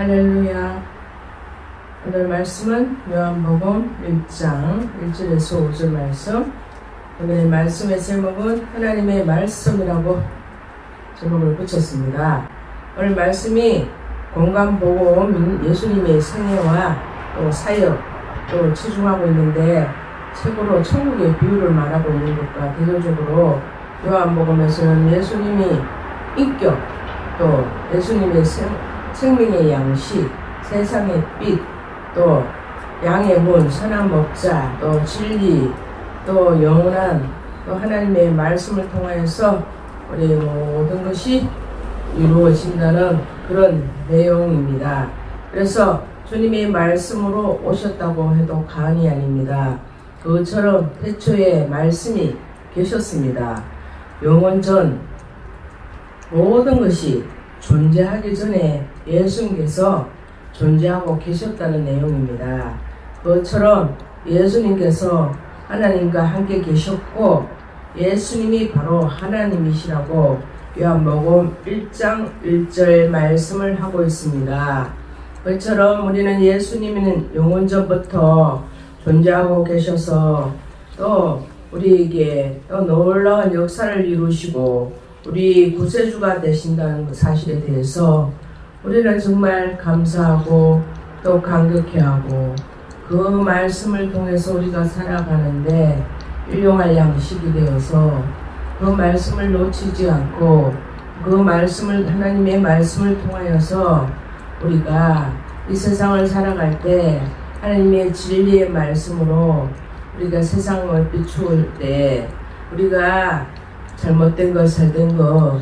할렐루야. 오늘 말씀은 요한복음 1장 1절에서 5절 말씀. 오늘의 말씀의 제목은 하나님의 말씀이라고 제목을 붙였습니다. 오늘 말씀이 공감복음 예수님의 생애와 또 사역 또 치중하고 있는데 책으로 천국의 비유를 말하고 있는 것과 대조적으로 요한복음에서는 예수님이 인격 또 예수님의 생명의 양식, 세상의 빛, 또 양의 문, 선한 목자, 또 진리, 또 영원한 또 하나님의 말씀을 통하여서 우리 모든 것이 이루어진다는 그런 내용입니다. 그래서 주님의 말씀으로 오셨다고 해도 과언이 아닙니다. 그것처럼 태초에 말씀이 계셨습니다. 영원 전 모든 것이 존재하기 전에 예수님께서 존재하고 계셨다는 내용입니다. 그것처럼 예수님께서 하나님과 함께 계셨고 예수님이 바로 하나님이시라고 요한복음 1장 1절 말씀을 하고 있습니다. 그것처럼 우리는 예수님은 영원전부터 존재하고 계셔서 또 우리에게 또 놀라운 역사를 이루시고 우리 구세주가 되신다는 사실에 대해서 우리는 정말 감사하고 또 감격해하고 그 말씀을 통해서 우리가 살아가는데 일용할 양식이 되어서 그 말씀을 놓치지 않고 그 말씀을 하나님의 말씀을 통하여서 우리가 이 세상을 살아갈 때 하나님의 진리의 말씀으로 우리가 세상을 비추을 때 우리가 잘못된 것, 잘된 것,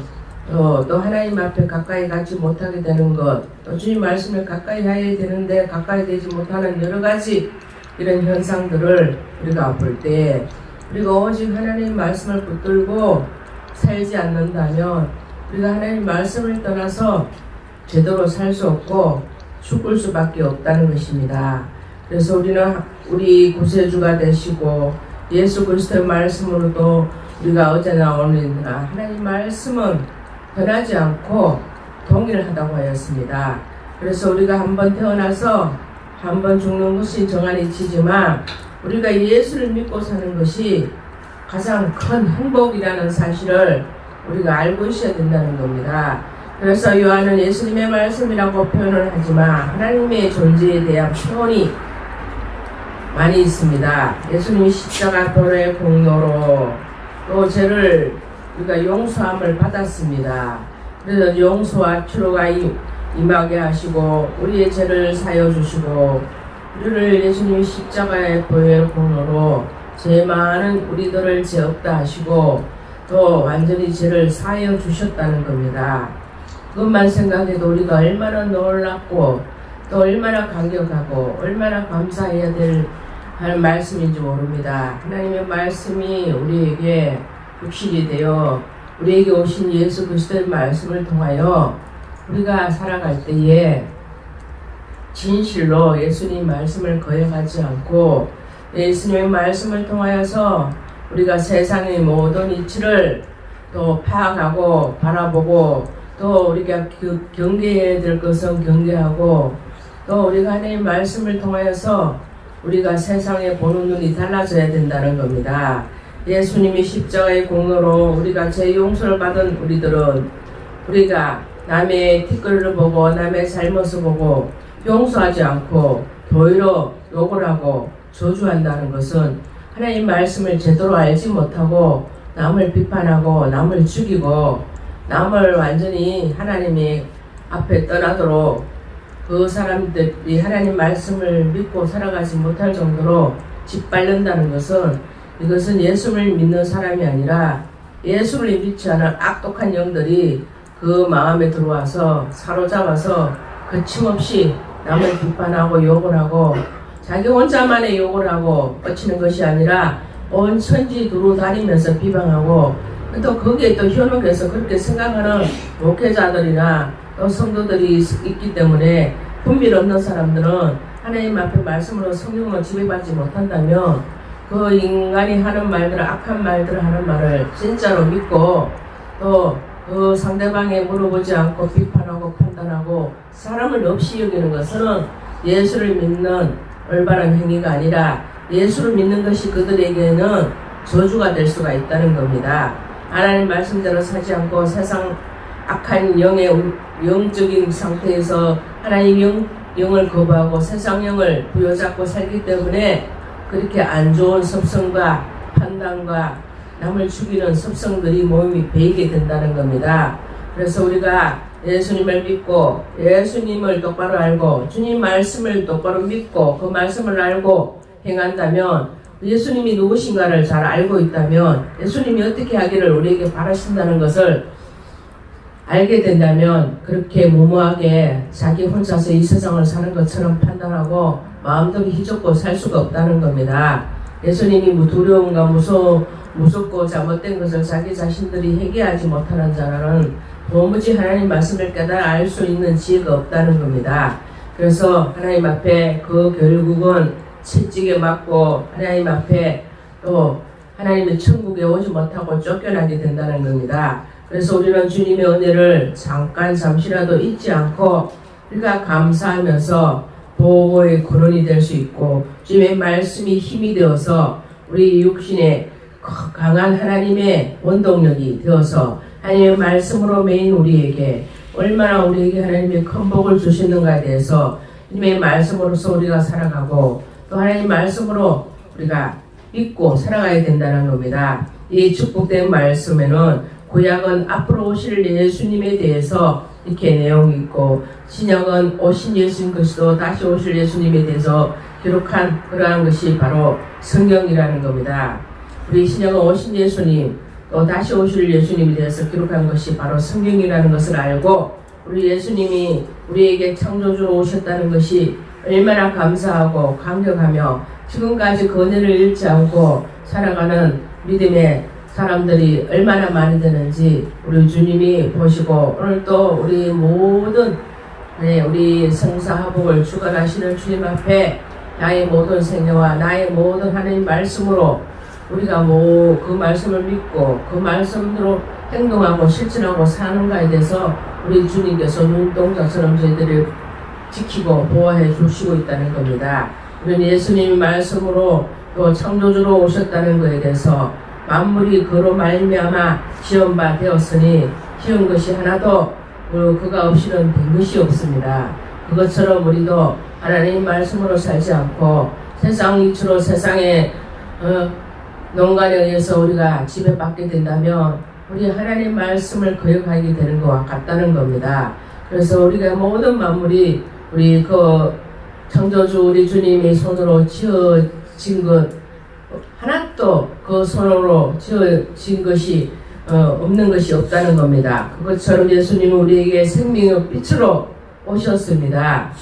또 하나님 앞에 가까이 가지 못하게 되는 것, 또 주님 말씀을 가까이 해야 되는데 가까이 되지 못하는 여러 가지 이런 현상들을 우리가 볼 때 우리가 오직 하나님 말씀을 붙들고 살지 않는다면 우리가 하나님 말씀을 떠나서 제대로 살 수 없고 죽을 수밖에 없다는 것입니다. 그래서 우리는 우리 구세주가 되시고 예수 그리스도의 말씀으로도 우리가 어제 나오는 하나님 말씀은 변하지 않고 동일하다고 하였습니다. 그래서 우리가 한번 태어나서 한번 죽는 것이 정한이치지만 우리가 예수를 믿고 사는 것이 가장 큰 행복이라는 사실을 우리가 알고 있어야 된다는 겁니다. 그래서 요한은 예수님의 말씀이라고 표현을 하지만 하나님의 존재에 대한 표현이 많이 있습니다. 예수님이 십자가 도의 공로로 또 죄를 우리가 용서함을 받았습니다. 그래서 용서와 치료가 임하게 하시고 우리의 죄를 사여 주시고 우리를 예수님이 십자가의 보혈 공로로 죄 많은 우리들을 죄 없다 하시고 또 완전히 죄를 사여 주셨다는 겁니다. 그것만 생각해도 우리가 얼마나 놀랍고 또 얼마나 감격하고 얼마나 감사해야 될 하는 말씀인지 모릅니다. 하나님의 말씀이 우리에게 육신이 되어 우리에게 오신 예수 그리스도의 말씀을 통하여 우리가 살아갈 때에 진실로 예수님 말씀을 거역하지 않고 예수님의 말씀을 통하여서 우리가 세상의 모든 이치를 또 파악하고 바라보고 또 우리가 경계해야 될 것은 경계하고 또 우리가 하나님의 말씀을 통하여서 우리가 세상에 보는 눈이 달라져야 된다는 겁니다. 예수님이 십자가의 공로로 우리가 죄 용서를 받은 우리들은 우리가 남의 티끌을 보고 남의 잘못을 보고 용서하지 않고 도리어 욕을 하고 저주한다는 것은 하나님 말씀을 제대로 알지 못하고 남을 비판하고 남을 죽이고 남을 완전히 하나님의 앞에 떠나도록 그 사람들이 하나님 말씀을 믿고 살아가지 못할 정도로 짓밟는다는 것은 이것은 예수를 믿는 사람이 아니라 예수를 믿지 않은 악독한 영들이 그 마음에 들어와서 사로잡아서 거침없이 남을 비판하고 욕을 하고 자기 혼자만의 욕을 하고 뻗치는 것이 아니라 온 천지 두루 다니면서 비방하고 또 거기에 또 현혹해서 그렇게 생각하는 목회자들이나 또 성도들이 있기 때문에 분별 없는 사람들은 하나님 앞에 말씀으로 성령으로 지배받지 못한다면 그 인간이 하는 말들, 악한 말들을 하는 말을 진짜로 믿고 또 그 상대방에 물어보지 않고 비판하고 판단하고 판단하고 사람을 없이 여기는 것은 예수를 믿는 올바른 행위가 아니라 예수를 믿는 것이 그들에게는 저주가 될 수가 있다는 겁니다. 하나님 말씀대로 사지 않고 세상 악한 영적인 상태에서 하나님 영을 거부하고 세상 영을 부여잡고 살기 때문에 그렇게 안 좋은 습성과 판단과 남을 죽이는 습성들이 몸이 배이게 된다는 겁니다. 그래서 우리가 예수님을 믿고 예수님을 똑바로 알고 주님 말씀을 똑바로 믿고 그 말씀을 알고 행한다면 예수님이 누구신가를 잘 알고 있다면 예수님이 어떻게 하기를 우리에게 바라신다는 것을 알게 된다면 그렇게 무모하게 자기 혼자서 이 세상을 사는 것처럼 판단하고 마음대로 희죽고 살 수가 없다는 겁니다. 예수님이 두려움과 무섭고 잘못된 것을 자기 자신들이 해결하지 못하는 자는 도무지 하나님 말씀을 깨달아 알 수 있는 지혜가 없다는 겁니다. 그래서 하나님 앞에 그 결국은 채찍에 맞고 하나님 앞에 또 하나님의 천국에 오지 못하고 쫓겨나게 된다는 겁니다. 그래서 우리는 주님의 은혜를 잠시라도 잊지 않고 우리가 감사하면서 보호의 근원이 될 수 있고 주님의 말씀이 힘이 되어서 우리 육신에 강한 하나님의 원동력이 되어서 하나님의 말씀으로 매인 우리에게 얼마나 우리에게 하나님의 큰 복을 주시는가에 대해서 주님의 말씀으로서 우리가 살아가고 또 하나님 말씀으로 우리가 믿고 살아가야 된다는 겁니다. 이 축복된 말씀에는 구약은 앞으로 오실 예수님에 대해서 이렇게 내용이 있고 신약은 오신 예수님 그리스도 다시 오실 예수님에 대해서 기록한 그러한 것이 바로 성경이라는 겁니다. 우리 신약은 오신 예수님 또 다시 오실 예수님에 대해서 기록한 것이 바로 성경이라는 것을 알고 우리 예수님이 우리에게 창조주로 오셨다는 것이 얼마나 감사하고 감격하며 지금까지 그 은혜를 잃지 않고 살아가는 믿음의 사람들이 얼마나 많이 되는지 우리 주님이 보시고 오늘 또 우리 모든 우리 성사화복을 주관하시는 주님 앞에 나의 모든 생애와 나의 모든 하나님 말씀으로 우리가 그 말씀을 믿고 그 말씀으로 행동하고 실천하고 사는가에 대해서 우리 주님께서 눈동자처럼 저희들을 지키고 보호해 주시고 있다는 겁니다. 우리는 예수님의 말씀으로 또 창조주로 오셨다는 것에 대해서 만물이 그로 말미암아 지은 바 되었으니 지은 것이 하나도 그가 없이는 된 것이 없습니다. 그것처럼 우리도 하나님 말씀으로 살지 않고 세상 이치로 세상의 농간에 의해서 우리가 지배받게 된다면 우리 하나님 말씀을 거역하게 되는 것과 같다는 겁니다. 그래서 우리가 모든 만물이 우리 그 창조주 우리 주님의 손으로 지어진 것 하나도 그 손으로 지어진 것이 없는 것이 없다는 겁니다. 그것처럼 예수님은 우리에게 생명의 빛으로 오셨습니다.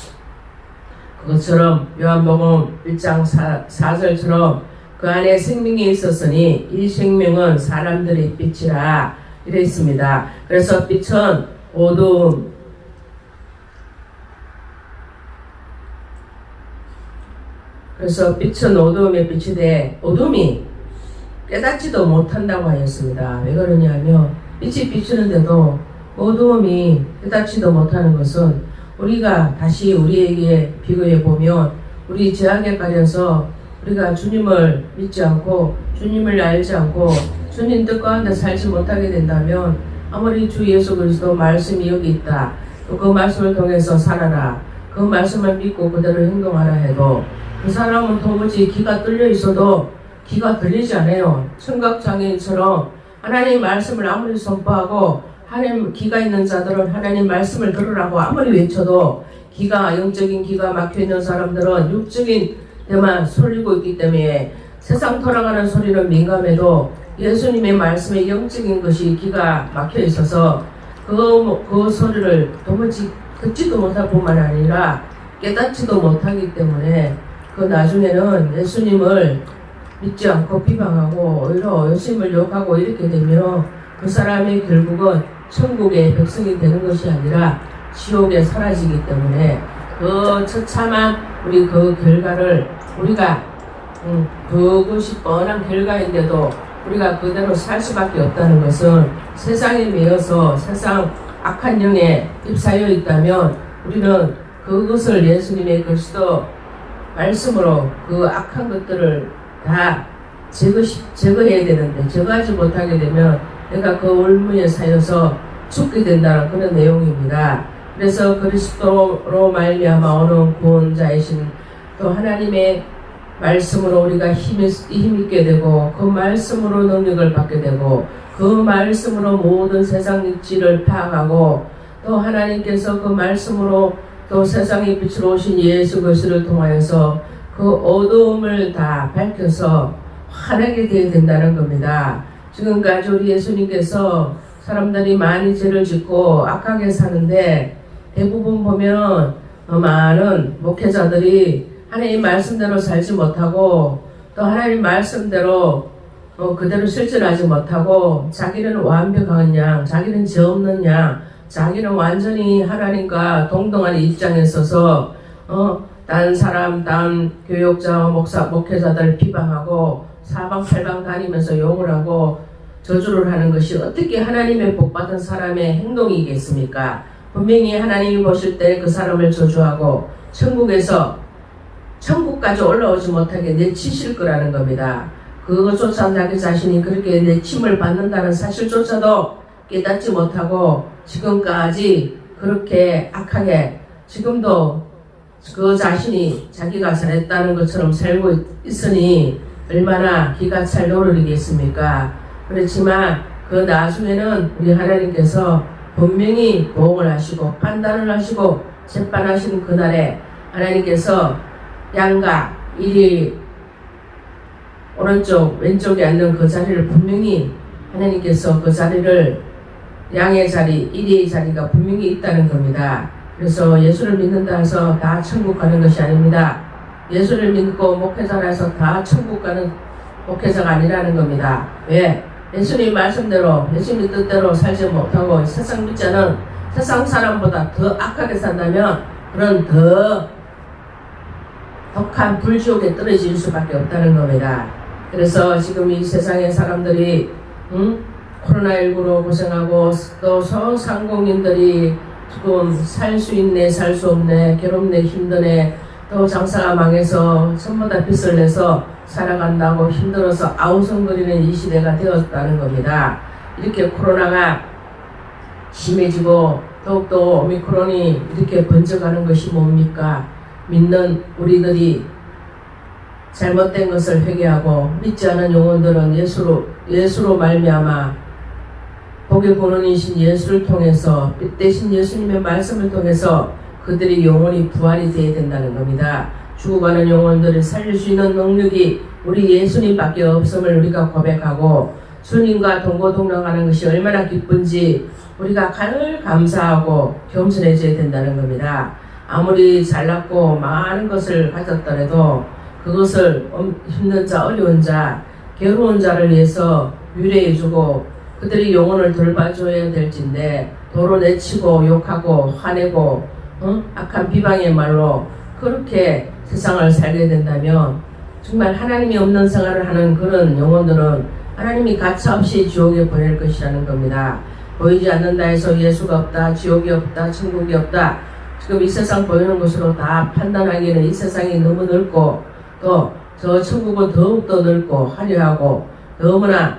그것처럼 요한복음 1장 4절처럼 그 안에 생명이 있었으니 이 생명은 사람들의 빛이라 이랬습니다. 그래서 빛은 어두움 그래서 빛은 어두움의 빛이 돼 어둠이 깨닫지도 못한다고 하였습니다. 왜 그러냐면 빛이 비추는데도 어두움이 깨닫지도 못하는 것은 우리가 다시 우리에게 비교해 보면 우리 죄악에 가려서 우리가 주님을 믿지 않고 주님을 알지 않고 주님 뜻 가운데 살지 못하게 된다면 아무리 주 예수 그리스도 말씀이 여기 있다 또 그 말씀을 통해서 살아라 그 말씀을 믿고 그대로 행동하라 해도 그 사람은 도무지 귀가 뚫려 있어도 귀가 들리지 않아요. 청각장애인처럼 하나님 말씀을 아무리 선포하고 하나님 귀가 있는 자들은 하나님 말씀을 들으라고 아무리 외쳐도 영적인 귀가 막혀있는 사람들은 육적인 데만 소리고 있기 때문에 세상 돌아가는 소리는 민감해도 예수님의 말씀에 영적인 것이 귀가 막혀 있어서 그 소리를 도무지 듣지도 못할 뿐만 아니라 깨닫지도 못하기 때문에 그 나중에는 예수님을 믿지 않고 비방하고 오히려 예수님을 욕하고 이렇게 되면 그 사람의 결국은 천국의 백성이 되는 것이 아니라 지옥에 사라지기 때문에 그 처참한 우리 그 결과를 우리가 그것이 뻔한 결과인데도 우리가 그대로 살 수밖에 없다는 것은 세상에 매여서 세상 악한 영에 휩싸여 있다면 우리는 그것을 예수님의 그리스도 말씀으로 그 악한 것들을 다 제거해야 되는데 제거하지 못하게 되면 내가 그 올무에 쌓여서 죽게 된다는 그런 내용입니다. 그래서 그리스도로 말미암아 오는 구원자이신 또 하나님의 말씀으로 우리가 힘있게 되고 그 말씀으로 능력을 받게 되고 그 말씀으로 모든 세상 이치를 파악하고 또 하나님께서 그 말씀으로 또 세상의 빛으로 오신 예수 그리스도를 통하여서 그 어두움을 다 밝혀서 환하게 되어야 된다는 겁니다. 지금까지 우리 예수님께서 사람들이 많이 죄를 짓고 악하게 사는데 대부분 보면 많은 목회자들이 하나님 말씀대로 살지 못하고 또 하나님 말씀대로 그대로 실천하지 못하고 자기는 완벽한 양, 자기는 죄 없는 양, 자기는 완전히 하나님과 동등한 입장에 서서 다른 사람, 다른 교육자와 목회자들 비방하고 사방팔방 다니면서 욕을 하고 저주를 하는 것이 어떻게 하나님의 복받은 사람의 행동이겠습니까? 분명히 하나님이 보실 때 그 사람을 저주하고 천국까지 올라오지 못하게 내치실 거라는 겁니다. 그것조차 자기 자신이 그렇게 내침을 받는다는 사실조차도 깨닫지 못하고 지금까지 그렇게 악하게 지금도 그 자신이 자기가 잘했다는 것처럼 살고 있으니 얼마나 기가 찰 노릇이겠습니까? 그렇지만 그 나중에는 우리 하나님께서 분명히 보응을 하시고 판단을 하시고 재판하시는 그날에 하나님께서 양가 이리 오른쪽 왼쪽에 앉는 그 자리를 분명히 하나님께서 그 자리를 양의 자리, 이리의 자리가 분명히 있다는 겁니다. 그래서 예수를 믿는다 해서 다 천국 가는 것이 아닙니다. 예수를 믿고 목회자라 해서 다 천국 가는 목회자가 아니라는 겁니다. 왜? 예수님 말씀대로 예수님 뜻대로 살지 못하고 세상 믿자는 세상 사람보다 더 악하게 산다면 그런 더 독한 불지옥에 떨어질 수밖에 없다는 겁니다. 그래서 지금 이 세상의 사람들이 코로나19로 고생하고 또 소상공인들이 지금 살 수 있네 살 수 없네 괴롭네 힘드네 또 장사가 망해서 전부 다 빚을 내서 살아간다고 힘들어서 아우성거리는 이 시대가 되었다는 겁니다. 이렇게 코로나가 심해지고 더욱더 오미크론이 이렇게 번져가는 것이 뭡니까? 믿는 우리들이 잘못된 것을 회개하고 믿지 않은 영혼들은 예수로 말미암아 복의 근원이신 예수를 통해서 빛대신 예수님의 말씀을 통해서 그들이 영혼이 부활이 되어야 된다는 겁니다. 죽어가는 영혼들을 살릴 수 있는 능력이 우리 예수님밖에 없음을 우리가 고백하고 주님과 동고동락하는 것이 얼마나 기쁜지 우리가 늘 감사하고 겸손해져야 된다는 겁니다. 아무리 잘났고 많은 것을 가졌더라도 그것을 힘든 자, 어려운 자, 괴로운 자를 위해서 위로해주고 그들이 영혼을 돌봐줘야 될진데 도로 내치고 욕하고 화내고 악한 비방의 말로 그렇게 세상을 살게 된다면 정말 하나님이 없는 생활을 하는 그런 영혼들은 하나님이 가차없이 지옥에 보낼 것이라는 겁니다. 보이지 않는다 해서 예수가 없다, 지옥이 없다, 천국이 없다. 지금 이 세상 보이는 것으로 다 판단하기에는 이 세상이 너무 넓고 또 저 천국은 더욱더 넓고 화려하고 너무나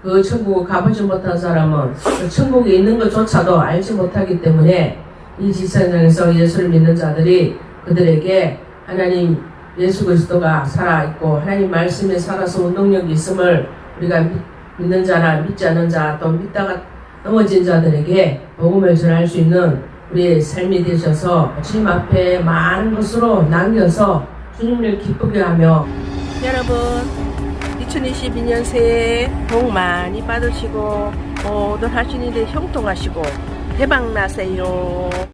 그 천국을 가보지 못한 사람은 그 천국에 있는 것조차도 알지 못하기 때문에 이 지세상에서 예수를 믿는 자들이 그들에게 하나님 예수 그리스도가 살아있고 하나님 말씀에 살아서 운동력이 있음을 우리가 믿는 자나 믿지 않는 자 또 믿다가 넘어진 자들에게 복음을 전할 수 있는 우리의 삶이 되셔서 주님 앞에 많은 것으로 남겨서 주님을 기쁘게 하며 여러분 2022년 새해 복 많이 받으시고 모든 하시는 데 형통하시고 대박 나세요.